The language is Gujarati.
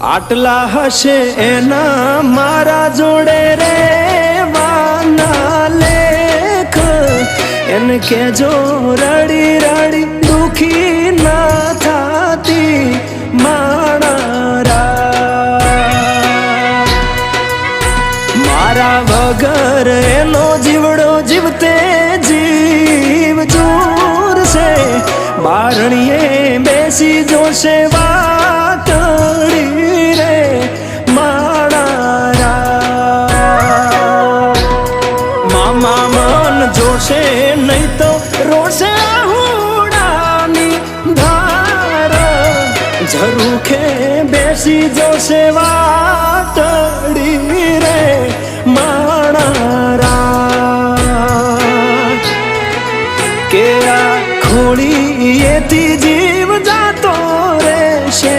આટલા હશે એના મારા જોડે રે વાના લેખ એને કેજો રડી રડી દુખી ના થાતી મારા વગર એનો જીવડો જીવતે જીવ જોરશે બારણીએ બેસી જોશે વાતડી રે મારા મામા મન જોશે નહીં તો રોશે હુડાની ધાર ઝરૂખે બેસી જોશે વાતડી રે મારા કે આ ખોળીએથી જીવ જાતો રહેશે